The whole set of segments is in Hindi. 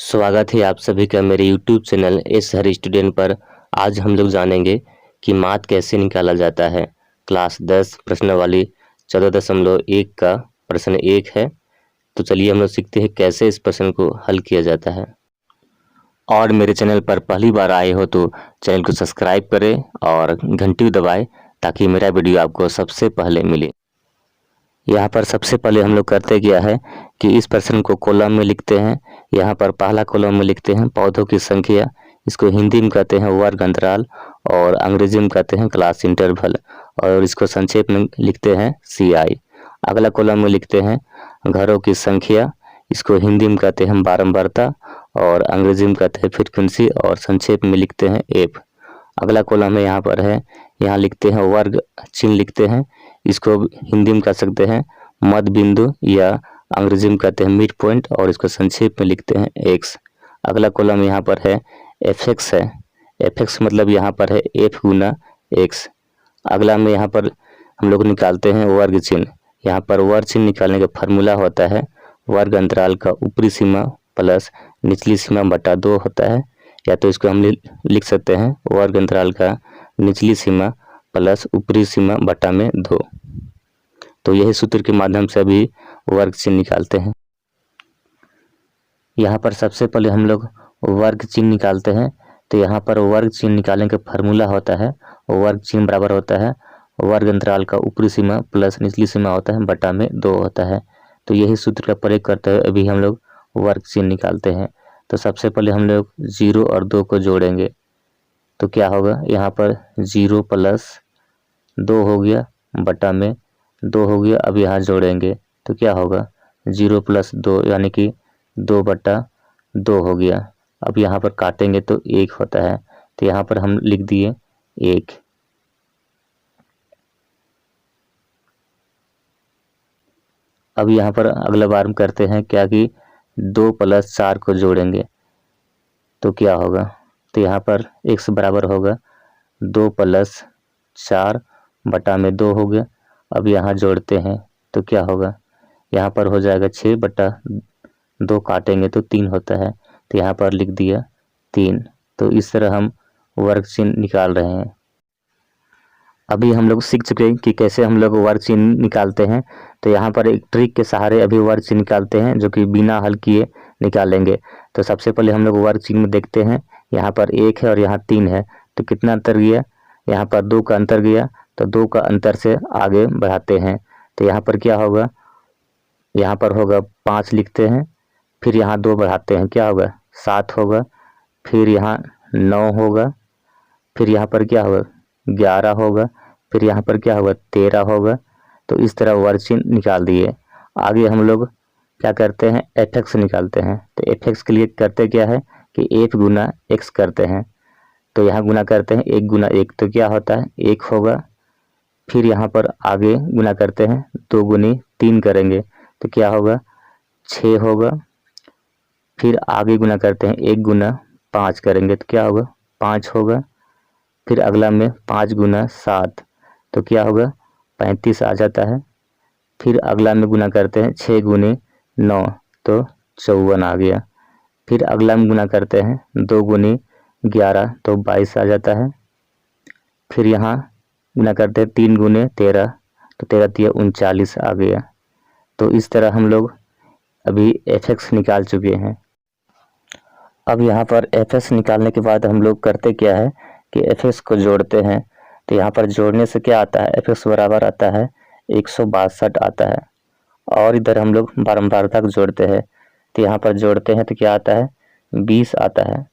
स्वागत है आप सभी का मेरे YouTube चैनल एस हर स्टूडेंट पर। आज हम लोग जानेंगे कि मात कैसे निकाला जाता है। क्लास 10 प्रश्नावली 14.1 का प्रश्न 1 है। तो चलिए हम लोग सीखते हैं कैसे इस प्रश्न को हल किया जाता है। और मेरे चैनल पर पहली बार आए हो तो चैनल को सब्सक्राइब करें और घंटी दबाएं ताकि मेरा वीडियो आपको सबसे पहले मिले। यहाँ पर सबसे पहले हम लोग करते क्या है कि इस प्रश्न को कॉलम में लिखते हैं। यहाँ पर पहला कॉलम में लिखते हैं पौधों की संख्या, इसको हिंदी में कहते हैं वर्ग अंतराल और अंग्रेजी में कहते हैं क्लास इंटरवल, और इसको संक्षेप में लिखते हैं CI। अगला कॉलम में लिखते हैं घरों की संख्या, इसको हिंदी में कहते हैं बारंबारता और अंग्रेजी में कहते हैं फ्रीक्वेंसी और संक्षेप में लिखते हैं F। अगला कॉलम में यहाँ पर है, यहाँ लिखते हैं वर्ग चिन्ह लिखते हैं, इसको हिंदी में कह सकते हैं मध्य बिंदु या अंग्रेजी में कहते हैं मिड पॉइंट और इसको संक्षेप में लिखते हैं X। अगला कॉलम यहाँ पर है FX है, FX मतलब यहाँ पर है F गुना X। अगला में यहाँ पर हम लोग निकालते हैं वर्ग चिन्ह। यहाँ पर वर्ग चिन्ह निकालने का फार्मूला होता है वर्ग अंतराल का ऊपरी सीमा प्लस निचली सीमा बटा 2 होता है, या तो इसको हम लिख सकते हैं वर्ग अंतराल का निचली सीमा प्लस ऊपरी सीमा बटा में 2। तो यही सूत्र के माध्यम से अभी वर्ग चिन्ह निकालते हैं। यहाँ पर सबसे पहले हम लोग वर्ग चिन्ह निकालते हैं। तो यहाँ पर वर्ग चिन्ह निकालने का फार्मूला होता है वर्ग चिन्ह बराबर होता है वर्ग अंतराल का ऊपरी सीमा प्लस निचली सीमा होता है बटा में 2 होता है। तो यही सूत्र का प्रयोग करते हुए अभी हम लोग वर्ग चिन्ह निकालते हैं। तो सबसे पहले हम लोग 0 और 2 को जोड़ेंगे तो क्या होगा, यहाँ पर 0 प्लस 2 हो गया बटा में 2 हो गया। अब यहाँ जोड़ेंगे तो क्या होगा 0 प्लस 2 यानी कि 2 बटा 2 हो गया। अब यहाँ पर काटेंगे तो 1 होता है, तो यहाँ पर हम लिख दिए 1। अब यहाँ पर अगला बार हम करते हैं क्या कि 2 प्लस 4 को जोड़ेंगे तो क्या होगा, तो यहाँ पर x बराबर होगा 2 प्लस 4 बटा में 2 हो गया। अब यहाँ जोड़ते हैं तो क्या होगा, यहाँ पर हो जाएगा 6 बटा 2, काटेंगे तो 3 होता है, तो यहाँ पर लिख दिया 3। तो इस तरह हम वर्ग चिन्ह निकाल रहे हैं। अभी हम लोग सीख चुके हैं कि कैसे हम लोग वर्ग चिन्ह निकालते हैं। तो यहाँ पर एक ट्रिक के सहारे अभी वर्ग चिन्ह निकालते हैं जो कि बिना हल किए निकालेंगे। तो सबसे पहले हम लोग वर्ग चिन्ह में देखते हैं, यहाँ पर 1 है और यहाँ 3 है, तो कितना अंतर गया, यहाँ पर 2 का अंतर गया, तो 2 का अंतर से आगे बढ़ाते हैं। तो यहाँ पर क्या होगा, यहाँ पर होगा 5 लिखते हैं, फिर यहाँ 2 बढ़ाते हैं, क्या होगा 7 होगा, फिर यहाँ 9 होगा, फिर यहाँ पर क्या होगा 11 होगा, फिर यहाँ पर क्या होगा 13 होगा। तो इस तरह वर्ग चिन्ह निकाल दिए। आगे हम लोग क्या करते हैं FX निकालते हैं। तो FX के लिए करते क्या है कि F गुना X करते हैं। तो यहाँ गुना करते हैं 1 गुना 1 तो क्या होता है 1 होगा, फिर यहाँ पर आगे गुना करते हैं 2 गुनी 3 करेंगे तो क्या होगा 6 होगा, फिर आगे गुना करते हैं 1 गुना 5 करेंगे तो क्या होगा 5 होगा, फिर अगला में 5 गुना 7 तो क्या होगा 35 आ जाता है, फिर अगला में गुना करते हैं 6 गुने 9 तो 54 आ गया, फिर अगला में गुना करते हैं 2 गुनी 11 तो 22 आ जाता है, फिर यहाँ गुना करते हैं 3 गुने 13 तो 13 तिया 39 आ गया। तो इस तरह हम लोग अभी FX निकाल चुके हैं। अब यहाँ पर FX निकालने के बाद हम लोग करते क्या है कि FX को जोड़ते हैं। तो यहाँ पर जोड़ने से क्या आता है FX बराबर आता है 162 आता है, और इधर हम लोग बारंबारता को जोड़ते हैं। तो यहाँ पर जोड़ते हैं तो क्या आता है 20 आता है।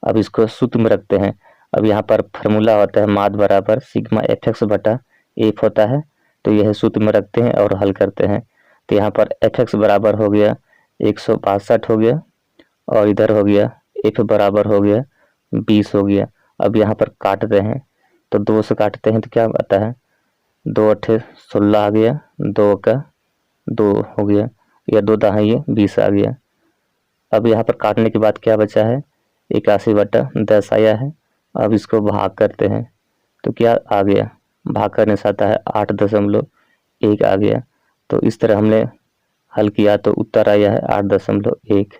अब इसको सूत्र में रखते हैं। अब यहाँ पर फार्मूला होता है माद बराबर सिग्मा FX बटा F होता है, तो यह सूत्र में रखते हैं और हल करते हैं। तो यहाँ पर FX बराबर हो गया 162 हो गया, और इधर हो गया F बराबर हो गया 20 हो गया। अब यहाँ पर काटते हैं तो 2 से काटते हैं तो क्या आता है 2 8 16 आ गया, 2 का 2 हो गया, या 2 दाएं ये 20 आ गया। अब यहाँ पर काटने के बाद क्या बचा है 81 बटा 10 आया है। अब इसको भाग करते हैं तो क्या आ गया, भाग करने से आता है 8.1 आ गया। तो इस तरह हमने हल किया तो उत्तर आया है 8.1।